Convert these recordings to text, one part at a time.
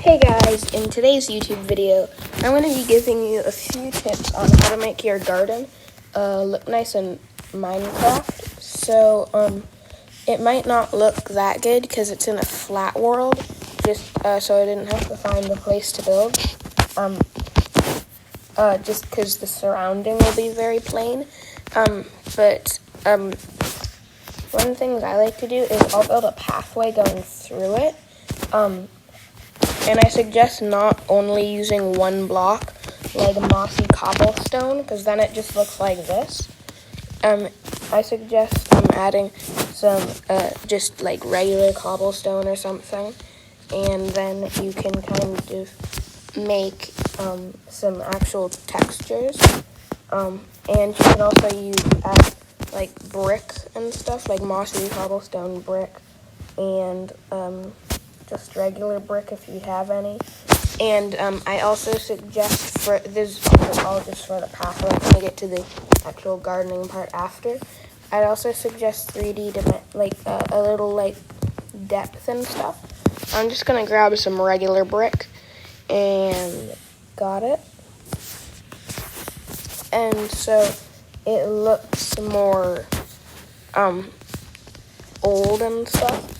Hey guys, in today's YouTube video, I'm going to be giving you a few tips on how to make your garden look nice in Minecraft. So, it might not look that good because it's in a flat world, just so I didn't have to find a place to build, just because the surrounding will be very plain. But one of the things I like to do is I'll build a pathway going through it. And I suggest not only using one block, like mossy cobblestone, because then it just looks like this. I suggest adding some just like regular cobblestone or something, and then you can kind of make some actual textures. And you can also add like brick and stuff, like mossy cobblestone brick, and just regular brick if you have any. And I also suggest, for this is all just for the pathway, I'm going to get to the actual gardening part after. I'd also suggest 3D to like a little like depth and stuff. I'm just going to grab some regular brick and got it. And so it looks more old and stuff.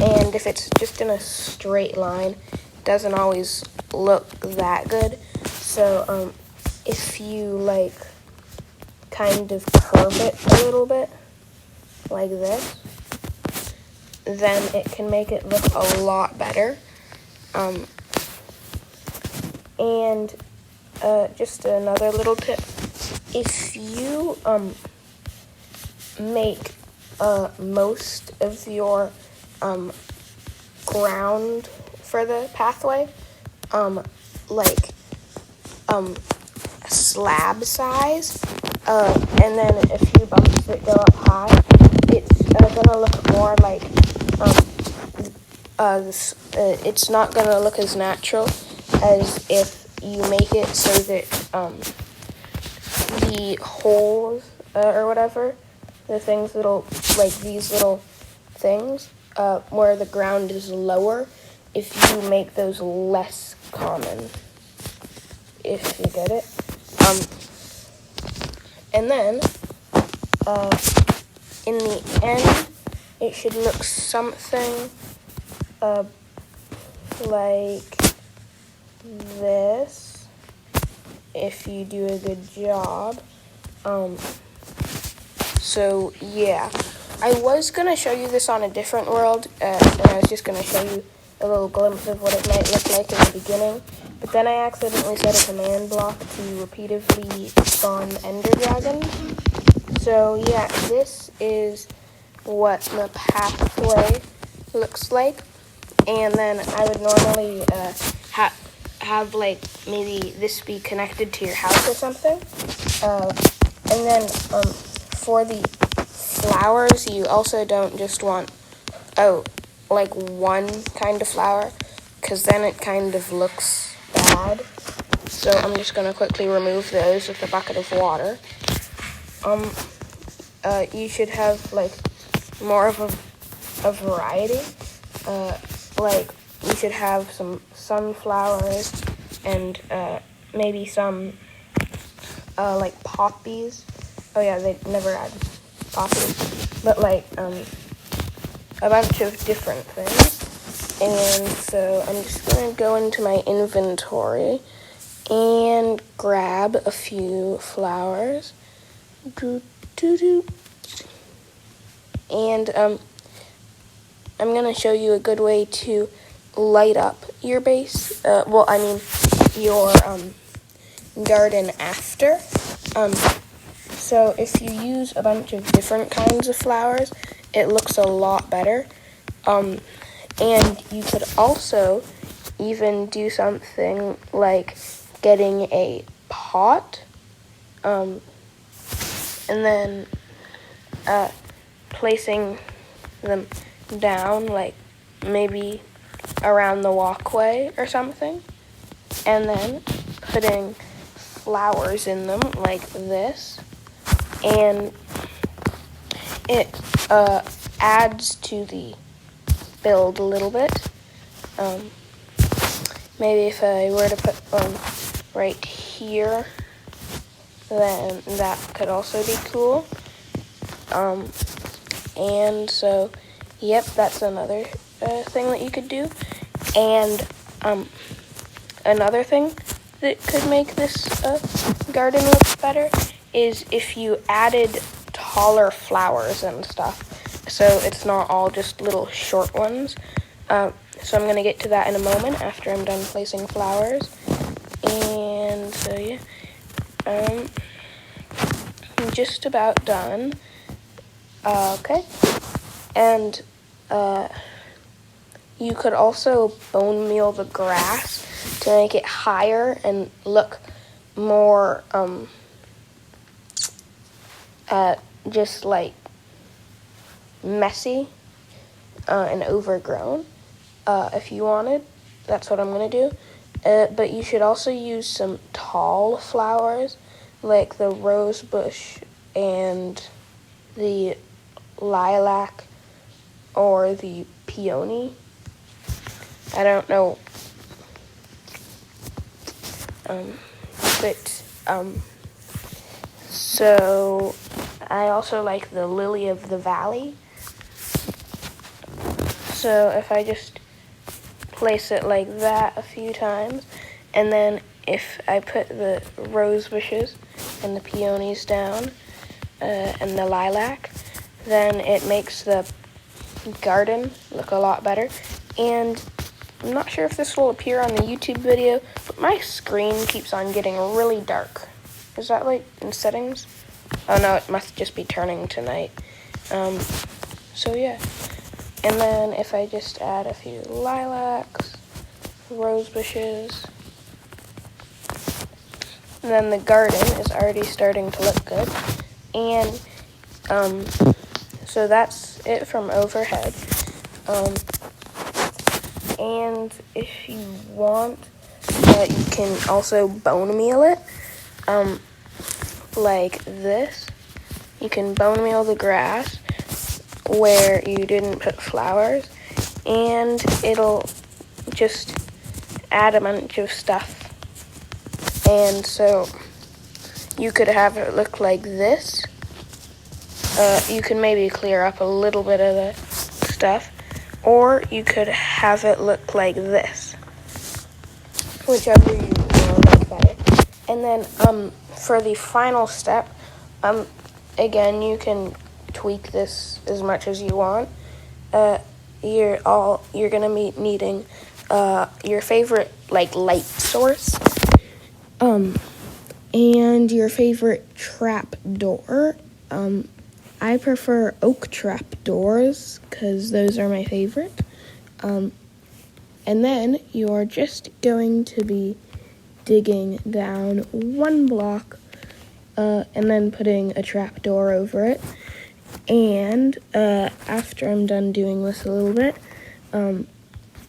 And if it's just in a straight line, it doesn't always look that good. So if you like kind of curve it a little bit like this, then it can make it look a lot better. And just another little tip, if you make most of your ground for the pathway slab size, and then a few bumps that go up high, it's gonna look more like it's not gonna look as natural as if you make it so that the holes or whatever, the things that'll like these little things where the ground is lower, if you make those less common, if you get it. And then in the end, it should look something like this if you do a good job. So yeah, I was going to show you this on a different world, and I was just going to show you a little glimpse of what it might look like in the beginning, but then I accidentally set a command block to repeatedly spawn ender dragons. So yeah, this is what the pathway looks like, and then I would normally have like maybe this be connected to your house or something, and then for the flowers, you also don't just want like one kind of flower, because then it kind of looks bad. So I'm just going to quickly remove those with a bucket of water. You should have like more of a variety. Like you should have some sunflowers and maybe some like poppies. Oh yeah, they never add poppies, but like a bunch of different things. And so I'm just gonna go into my inventory and grab a few flowers. And I'm gonna show you a good way to light up your base. Your garden after. So if you use a bunch of different kinds of flowers, it looks a lot better. And you could also even do something like getting a pot, and then placing them down, like maybe around the walkway or something, and then putting flowers in them like this, and it adds to the build a little bit. maybe if I were to put one right here, then that could also be cool. And so, yep, that's another thing that you could do. And another thing that could make this garden look better is if you added taller flowers and stuff, so it's not all just little short ones. So I'm going to get to that in a moment after I'm done placing flowers. And so yeah, I'm just about done. Okay, and you could also bone meal the grass to make it higher and look more just like messy and overgrown if you wanted. That's what I'm going to do. But you should also use some tall flowers like the rose bush and the lilac or the peony. I don't know. So I also like the lily of the valley. So if I just place it like that a few times, and then if I put the rose bushes and the peonies down, and the lilac, then it makes the garden look a lot better. And I'm not sure if this will appear on the YouTube video, but my screen keeps on getting really dark. Is that like in settings? Oh no, it must just be turning to night. So yeah. And then if I just add a few lilacs, rose bushes, then the garden is already starting to look good. And so that's it from overhead. And if you want, you can also bone meal it, like this. You can bone meal the grass where you didn't put flowers, and it'll just add a bunch of stuff. And so you could have it look like this. You can maybe clear up a little bit of the stuff, or you could have it look like this, whichever you like better. And then for the final step, again, you can tweak this as much as you want. You're gonna be needing your favorite like light source, and your favorite trap door. I prefer oak trap doors because those are my favorite. And then you're just going to be digging down one block and then putting a trap door over it. And after I'm done doing this a little bit,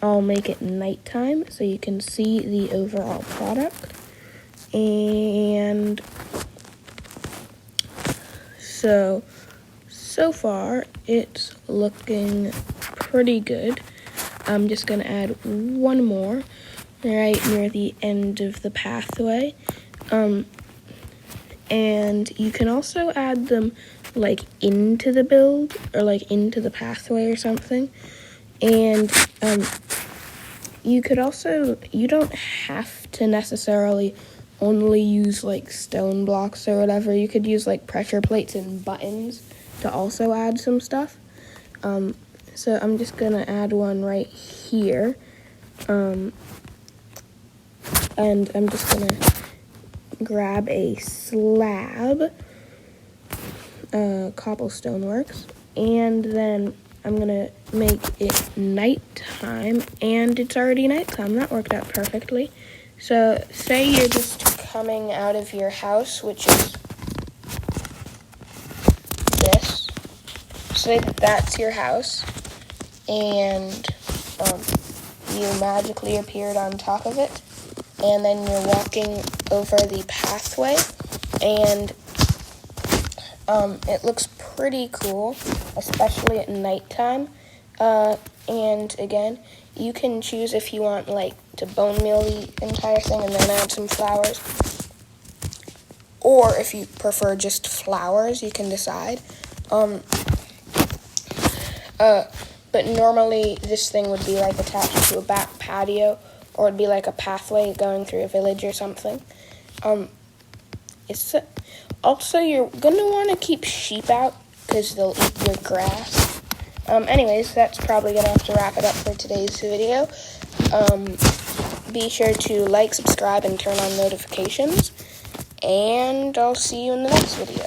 I'll make it nighttime so you can see the overall product. And so far it's looking pretty good. I'm just going to add one more right near the end of the pathway. And you can also add them like into the build or like into the pathway or something. And you could also, you don't have to necessarily only use like stone blocks or whatever. You could use like pressure plates and buttons to also add some stuff. So I'm just gonna add one right here. And I'm just gonna grab a slab, cobblestone works, and then I'm gonna make it nighttime, and it's already nighttime. That worked out perfectly. So say you're just coming out of your house, which is this. Say that that's your house, and you magically appeared on top of it, and then you're walking over the pathway, and it looks pretty cool, especially at nighttime. And again, you can choose if you want like to bone meal the entire thing and then add some flowers. Or if you prefer just flowers, you can decide. But normally this thing would be like attached to a back patio, or it'd be like a pathway going through a village or something. Also, you're gonna want to keep sheep out because they'll eat your grass. Anyways, that's probably gonna have to wrap it up for today's video. Be sure to like, subscribe, and turn on notifications. And I'll see you in the next video.